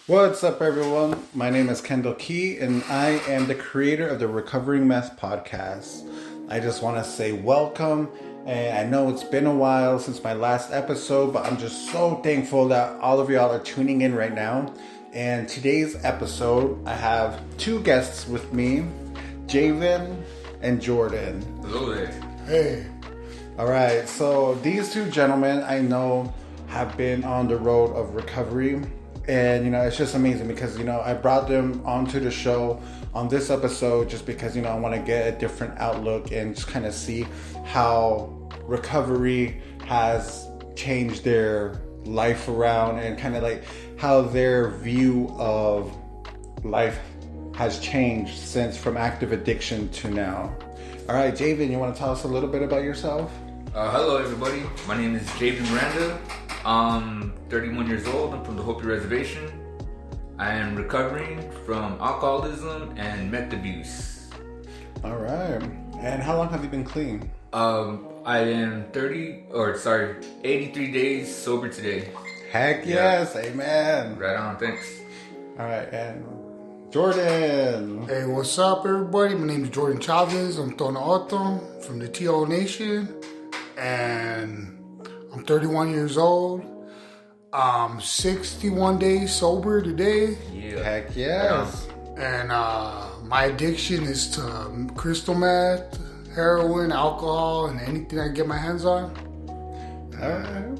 What's up, everyone? My name is Kendall Key, and I am the creator of the Recovering Meth podcast. I just want to say welcome, and I know it's been a while since my last episode, but I'm just so thankful that all of y'all are tuning in right now. And today's episode, I have two guests with me, Javen and Jordan. Hello there. Hey. All right, so these two gentlemen I know have been on the road of recovery. And, it's just amazing because, I brought them onto the show on this episode just because, I want to get a different outlook and just kind of see how recovery has changed their life around and kind of like how their view of life has changed since from active addiction to now. All right, Javen, you want to tell us a little bit about yourself? Hello, everybody. My name is Javen Jordan. I'm 31 years old. I'm from the Hopi Reservation. I am recovering from alcoholism and meth abuse. All right. And how long have you been clean? I am 83 days sober today. Heck yes, amen. Right on, thanks. All right, and Jordan. Hey, what's up, everybody? My name is Jordan Chavez. I'm Tono Otto from the TO Nation. And I'm 31 years old. I'm 61 days sober today. Yeah. Heck yes. And my addiction is to crystal meth, heroin, alcohol, and anything I can get my hands on. All right.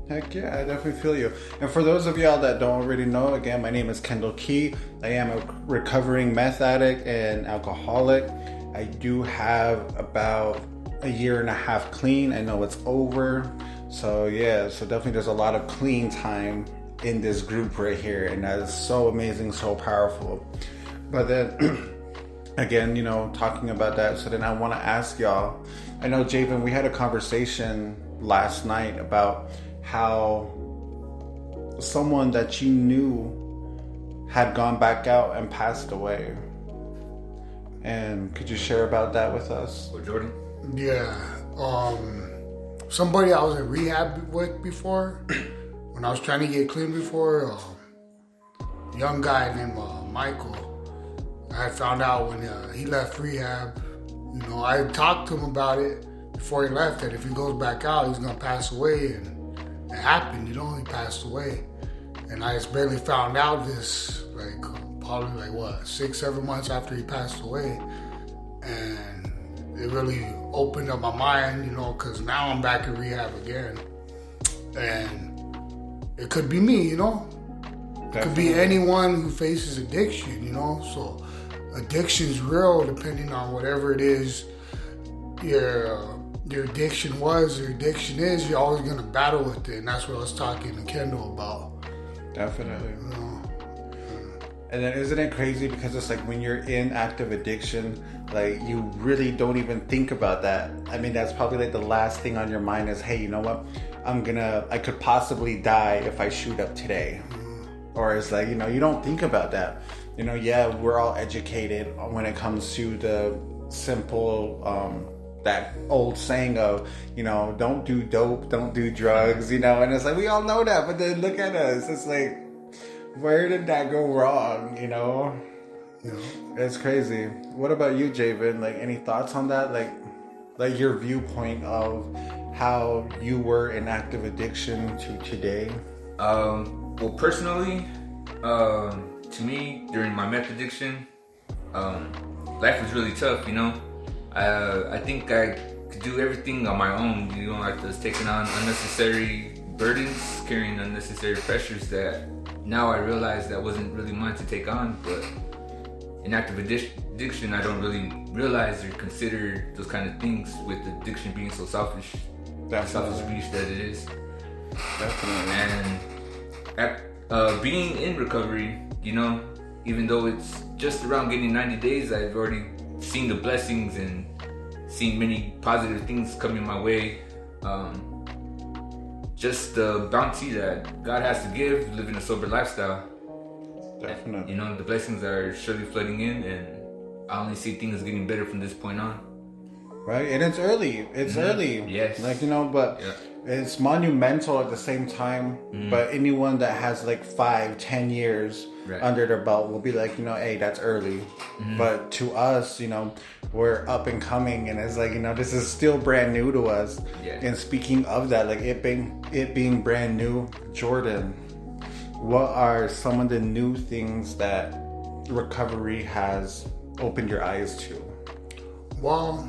Heck yeah, I definitely feel you. And for those of y'all that don't already know, again, my name is Kendall Key. I am a recovering meth addict and alcoholic. I do have about a year and a half clean. I know it's over. So yeah, so definitely there's a lot of clean time in this group right here. And that is so amazing, so powerful. But then again, talking about that, so then I want to ask y'all, I know Javen, we had a conversation last night about how someone that you knew had gone back out and passed away. And could you share about that with us? Or Jordan? Yeah. Somebody I was in rehab with before, when I was trying to get clean before, a young guy named Michael. I had found out when he left rehab, I talked to him about it before he left, that if he goes back out, he's going to pass away. And it happened, he passed away. And I just barely found out this, probably 6-7 months after he passed away. And it really opened up my mind, because now I'm back in rehab again. And it could be me, It could be anyone who faces addiction, So addiction's real, depending on whatever it is your addiction was or addiction is. You're always going to battle with it. And that's what I was talking to Kendall about. Definitely. And then isn't it crazy because it's like when you're in active addiction, like you really don't even think about that. I mean, that's probably like the last thing on your mind is, hey, you know what? I could possibly die if I shoot up today. Or it's like, you don't think about that. Yeah, we're all educated when it comes to the simple, that old saying of, don't do dope, don't do drugs, and it's like, we all know that, but then look at us. It's like, where did that go wrong, It's crazy. What about you, Javen? Like, any thoughts on that? Like your viewpoint of how you were in active addiction to today? Well, personally, to me, during my meth addiction, life was really tough, I think I could do everything on my own, like just taking on unnecessary burdens, carrying unnecessary pressures that now I realize that wasn't really mine to take on. But in active addiction, I don't really realize or consider those kind of things, with addiction being so selfish. Definitely. Selfish beast that it is. Definitely. And being in recovery, even though it's just around getting 90 days, I've already seen the blessings and seen many positive things coming my way. Just the bounty that God has to give living a sober lifestyle. Definitely. The blessings are surely flooding in, and I only see things getting better from this point on. right? And it's early. It's early. Yes. Like, you know, but it's monumental at the same time. But anyone that has like 5-10 years under their belt will be like, you know, hey, that's early. But to us, you know, we're up and coming, and it's like, you know, this is still brand new to us. And speaking of that, like it being brand new, Jordan, what are some of the new things that recovery has opened your eyes to? Well,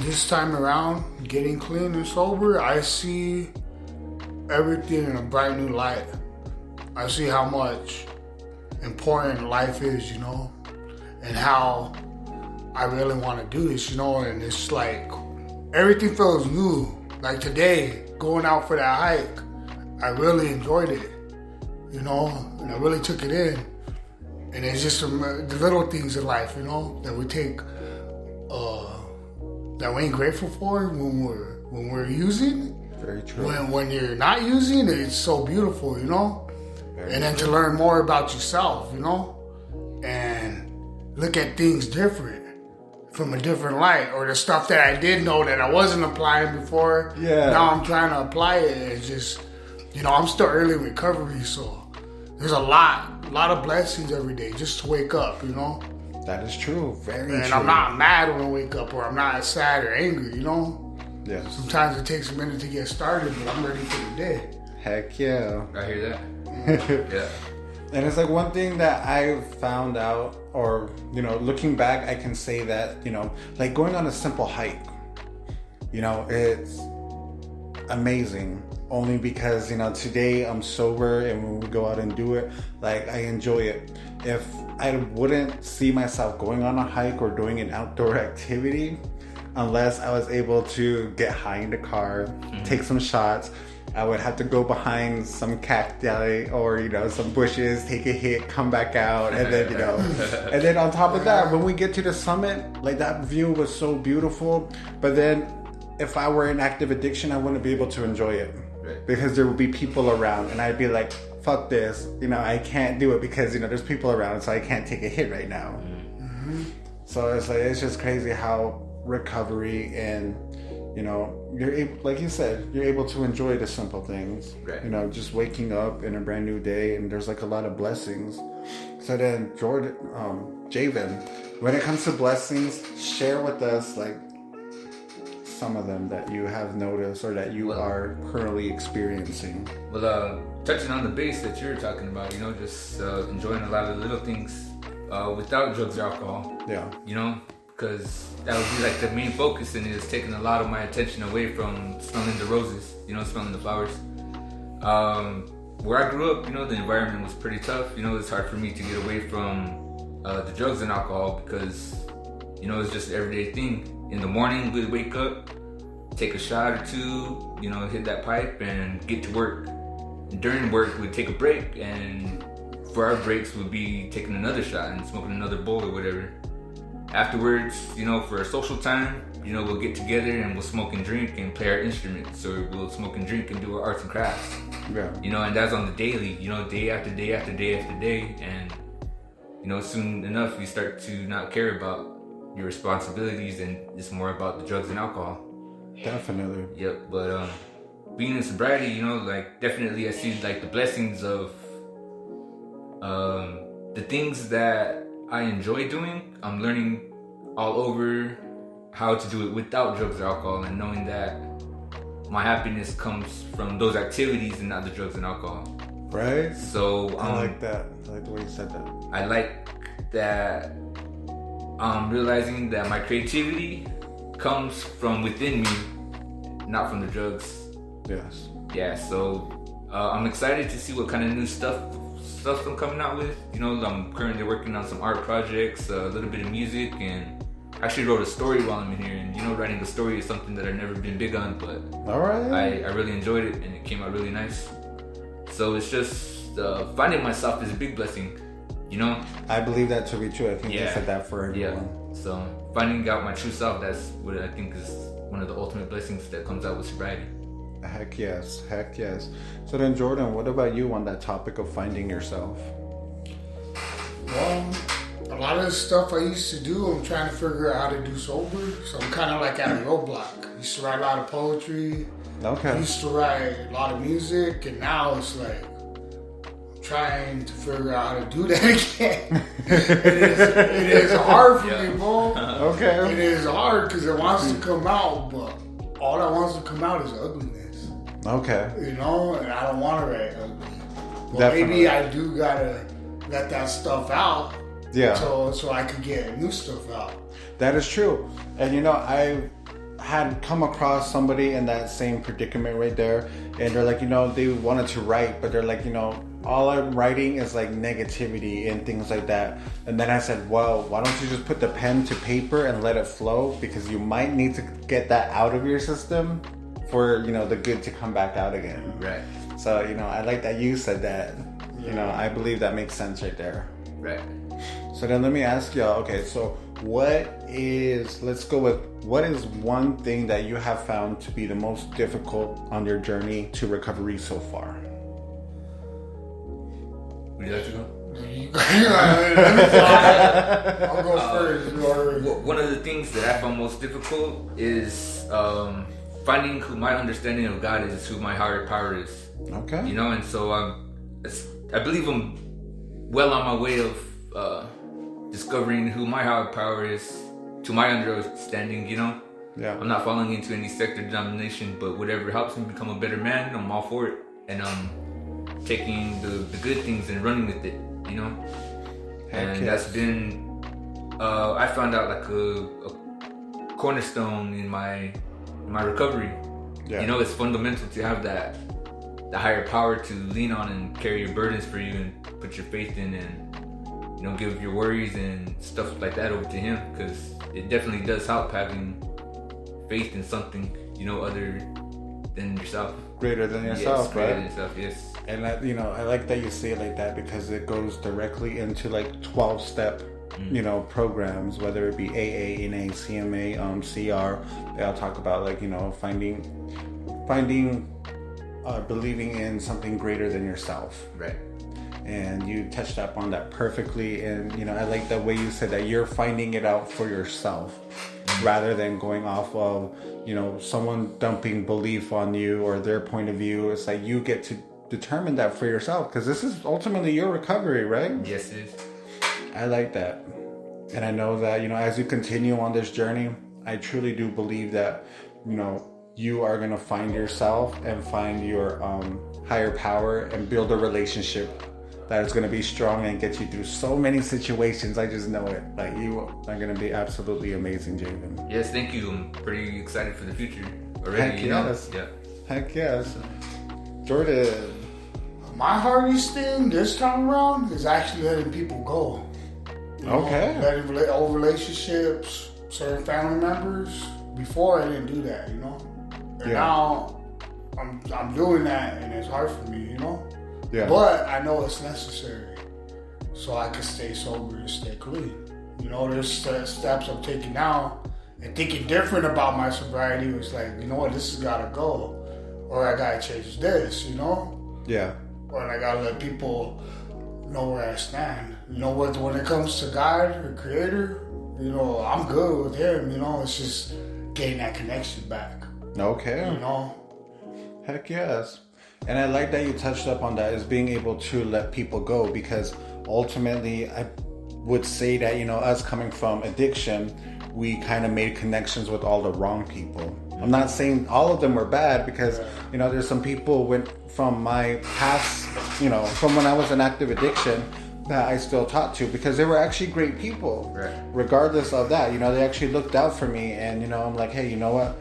this time around, getting clean and sober, I see everything in a bright new light. I see how much important life is, you know, and how I really want to do this, you know, and it's like everything feels new. Like today, going out for that hike, I really enjoyed it, you know, and I really took it in. And it's just the little things in life, you know, that we take, that we ain't grateful for when we're using. Very true. When you're not using it, it's so beautiful, you know. And then to learn more about yourself, you know, and look at things different, from a different light, or the stuff that I did know that I wasn't applying before. Now I'm trying to apply it. It's just, you know, I'm still early in recovery, so there's a lot of blessings every day just to wake up, you know. That is true. Very true. And I'm not mad when I wake up, or I'm not sad or angry, you know. Yes. Sometimes it takes a minute to get started, but I'm ready for the day. Heck yeah. I hear that. Yeah. And it's like one thing that I found out, or, you know, looking back, I can say that, you know, like going on a simple hike, you know, it's amazing. Only because, you know, today I'm sober, and when we go out and do it, like, I enjoy it. If I wouldn't see myself going on a hike or doing an outdoor activity unless I was able to get high in the car, take some shots, I would have to go behind some cacti or, you know, some bushes, take a hit, come back out, and then, you know, and then on top of that, when we get to the summit, like, that view was so beautiful. But then if I were in active addiction, I wouldn't be able to enjoy it because there would be people around, and I'd be like, fuck this, you know, I can't do it because, you know, there's people around, so I can't take a hit right now. So it's like, it's just crazy how recovery and, you know, you're able, like you said, you're able to enjoy the simple things. You know, just waking up in a brand new day, and there's like a lot of blessings. So then, Jordan, Javen, when it comes to blessings, share with us like some of them that you have noticed or that you are currently experiencing. Well, touching on the base that you were talking about, you know, just enjoying a lot of the little things without drugs or alcohol. Yeah. You know, because that would be like the main focus, and it's taking a lot of my attention away from smelling the roses, you know, smelling the flowers. Where I grew up, you know, the environment was pretty tough. You know, it's hard for me to get away from the drugs and alcohol because, you know, it's just an everyday thing. In the morning, we'd wake up, take a shot or two, you know, hit that pipe and get to work. And during work, we'd take a break, and for our breaks, we'd be taking another shot and smoking another bowl or whatever. Afterwards, you know, for our social time, you know, we'll get together and we'll smoke and drink and play our instruments, or we'll smoke and drink and do our arts and crafts. Yeah. You know, and that's on the daily, you know, day after day after day after day. And, you know, soon enough, you start to not care about your responsibilities, and it's more about the drugs and alcohol. Definitely. Yep. But being in sobriety, you know, like, definitely I see like the blessings of the things that I enjoy doing. I'm learning all over how to do it without drugs or alcohol, and knowing that my happiness comes from those activities and not the drugs and alcohol. Right? So I like that. I like the way you said that. I like that I'm realizing that my creativity comes from within me, not from the drugs. Yes. Yeah, so I'm excited to see what kind of new stuff I'm coming out with. You know, I'm currently working on some art projects, a little bit of music, and I actually wrote a story while I'm in here. And, you know, writing a story is something that I've never been big on, but all right. I really enjoyed it, and it came out really nice. So it's just finding myself is a big blessing, you know? I believe that to be true. I think you said that for everyone. Yeah. So finding out my true self, that's what I think is one of the ultimate blessings that comes out with sobriety. Heck yes. Heck yes. So then, Jordan, what about you on that topic of finding yourself? Well, A lot of the stuff I used to do, I'm trying to figure out how to do sober. So I'm kind of like at a roadblock. I used to write a lot of poetry. Okay. I used to write a lot of music, and now it's like I'm trying to figure out how to do that again. it is hard for me, bro. Okay. It is hard because it wants to come out, but all that wants to come out is ugliness. Okay. You know, and I don't want to write ugly. But Definitely. maybe I do gotta let that stuff out. Yeah. So I could get new stuff out. That is true. And you know, I had come across somebody in that same predicament right there, and they're like, you know, they wanted to write, but they're like, you know, all I'm writing is like negativity and things like that. And then I said, well, why don't you just put the pen to paper and let it flow, because you might need to get that out of your system for, you know, the good to come back out again. Right. So, you know, I like that you said that. You know, I believe that makes sense right there. Right. So then let me ask y'all, okay, so let's go with, what is one thing that you have found to be the most difficult on your journey to recovery so far? Would you like to go? I'll go first. One of the things that I found most difficult is finding who my understanding of God is, who my higher power is. Okay. You know, and so I believe I'm well on my way of discovering who my higher power is, to my understanding, you know. Yeah. I'm not falling into any sect or denomination, but whatever helps me become a better man, I'm all for it. And I'm taking the good things and running with it, you know. And that's been, I found out like a cornerstone in my recovery. Yeah. You know, it's fundamental to have the higher power to lean on and carry your burdens for you and put your faith in, and you know, give your worries and stuff like that over to Him, because it definitely does help having faith in something, you know, other than yourself. Greater than yourself, yes, greater right? than yourself, yes. And you know, I like that you say it like that, because it goes directly into like 12-step, you know, programs, whether it be AA, NA, CMA, CR. They all talk about like, you know, finding, believing in something greater than yourself. Right. And you touched up on that perfectly. And you know, I like the way you said that you're finding it out for yourself, rather than going off of, you know, someone dumping belief on you or their point of view. It's like you get to determine that for yourself, because this is ultimately your recovery, right? Yes, it is. I like that. And I know that, you know, as you continue on this journey, I truly do believe that, you know, you are going to find yourself and find your higher power and build a relationship that is going to be strong and get you through so many situations. I just know it. Like, you are going to be absolutely amazing, Javen. Yes, thank you. I'm pretty excited for the future already. Heck you know? yes. Yeah. Heck yes. Jordan. My hardest thing this time around is actually letting people go. You know, Okay. letting old relationships, certain family members. Before I didn't do that, you know. And now I'm doing that, and it's hard for me, you know. Yeah. But I know it's necessary, so I can stay sober and stay clean. You know, there's steps I'm taking now, and thinking different about my sobriety was like, you know what, this has got to go, or I gotta change this, you know. Yeah. Or I gotta let people know where I stand. You know, when it comes to God or Creator, you know, I'm good with Him. You know, it's just getting that connection back. Okay. You know. Heck yes. And I like that you touched up on that, is being able to let people go, because ultimately I would say that, you know, us coming from addiction, we kind of made connections with all the wrong people. I'm not saying all of them were bad, because, you know, there's some people from my past, you know, from when I was in active addiction, that I still talk to, because they were actually great people. Right. Regardless of that, you know, they actually looked out for me, and, you know, I'm like, hey, you know what?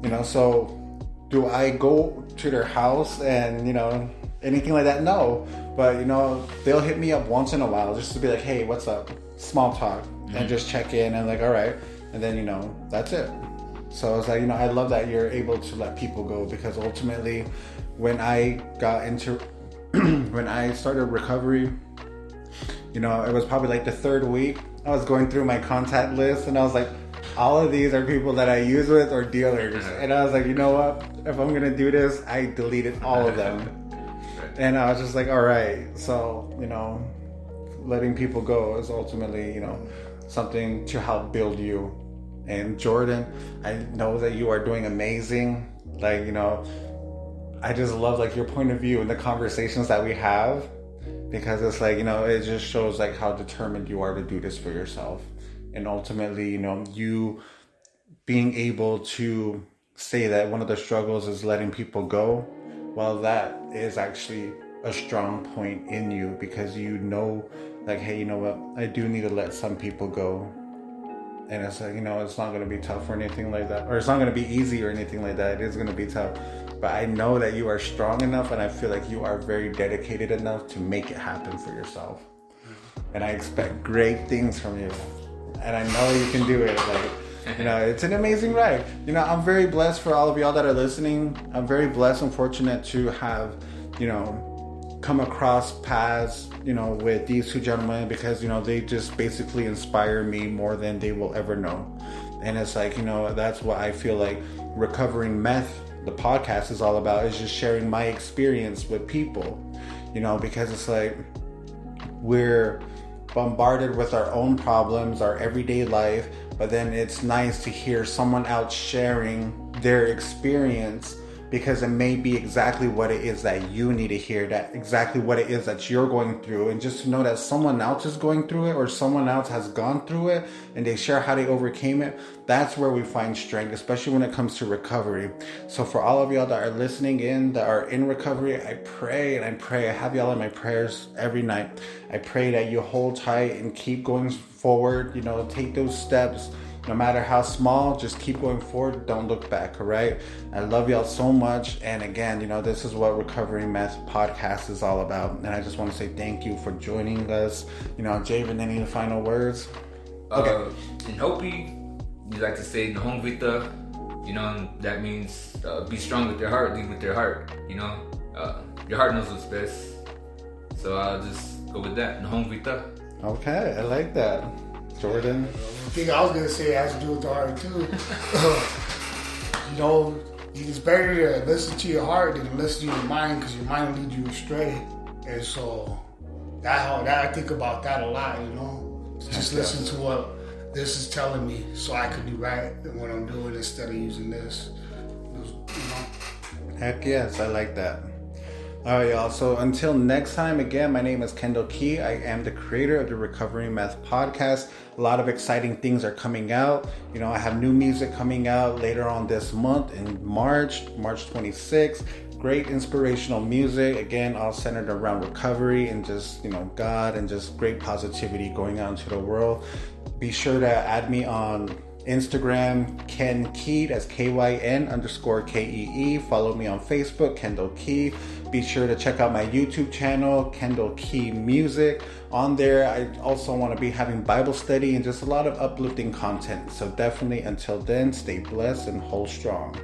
You know, so do I go to their house and, you know, anything like that? No. But, you know, they'll hit me up once in a while just to be like, hey, what's up? Small talk. And just check in and like, all right. And then, you know, that's it. So it's like, you know, I love that you're able to let people go, because ultimately when I got into, when I started recovery, you know, it was probably like the third week. I was going through my contact list, and I was like, all of these are people that I use with or dealers. And I was like, you know what? If I'm going to do this, I deleted all of them. And I was just like, all right. So, you know, letting people go is ultimately, something to help build you. And Jordan, I know that you are doing amazing. Like, I just love like your point of view and the conversations that we have, because it's like, it just shows like how determined you are to do this for yourself. And ultimately, you being able to say that one of the struggles is letting people go, well, that is actually a strong point in you, because like, hey, you know what, I do need to let some people go. And it's like, it's not going to be tough or anything like that, or it's not going to be easy or anything like that. It is going to be tough, but I know that you are strong enough, and I feel like you are very dedicated enough to make it happen for yourself. And I expect great things from you, and I know you can do it. Like, it's an amazing ride. I'm very blessed for all of y'all that are listening. I'm very blessed and fortunate to have, come across paths, with these two gentlemen, because, they just basically inspire me more than they will ever know. And it's like, that's what I feel like Recovering Meth, the podcast, is all about, is just sharing my experience with people, because it's like we're bombarded with our own problems, our everyday life, but then it's nice to hear someone else sharing their experience, because it may be exactly what it is that you need to hear, that exactly what it is that you're going through. And just to know that someone else is going through it, or someone else has gone through it, and they share how they overcame it, that's where we find strength, especially when it comes to recovery. So for all of y'all that are listening in, that are in recovery, I pray, I have y'all in my prayers every night. I pray that you hold tight and keep going forward, take those steps. No matter how small, just keep going forward. Don't look back, all right? I love y'all so much. And again, this is what Recovering Meth podcast is all about. And I just want to say thank you for joining us. Javen, any final words? Okay. In Hopi, we like to say Nahong Vita. That means be strong with your heart, lead with your heart. Your heart knows what's best. So I'll just go with that. Nahong Vita. Okay, I like that. Jordan? The thing I was going to say has to do with the heart, too. It's better to listen to your heart than to listen to your mind, because your mind will lead you astray. And so that I think about that a lot, Just listen to what this is telling me, so I can do right in what I'm doing instead of using this. Heck yes, I like that. All right, y'all. So until next time, again, my name is Kendall Key. I am the creator of the Recovering Meth podcast. A lot of exciting things are coming out. I have new music coming out later on this month in March 26th. Great inspirational music. Again, all centered around recovery and just, God, and just great positivity going out into the world. Be sure to add me on Instagram, Ken Key, that's KYN_KEE. Follow me on Facebook, Kendall Key. Be sure to check out my YouTube channel, Kendall Key Music. On there, I also want to be having Bible study and just a lot of uplifting content. So definitely, until then, stay blessed and hold strong.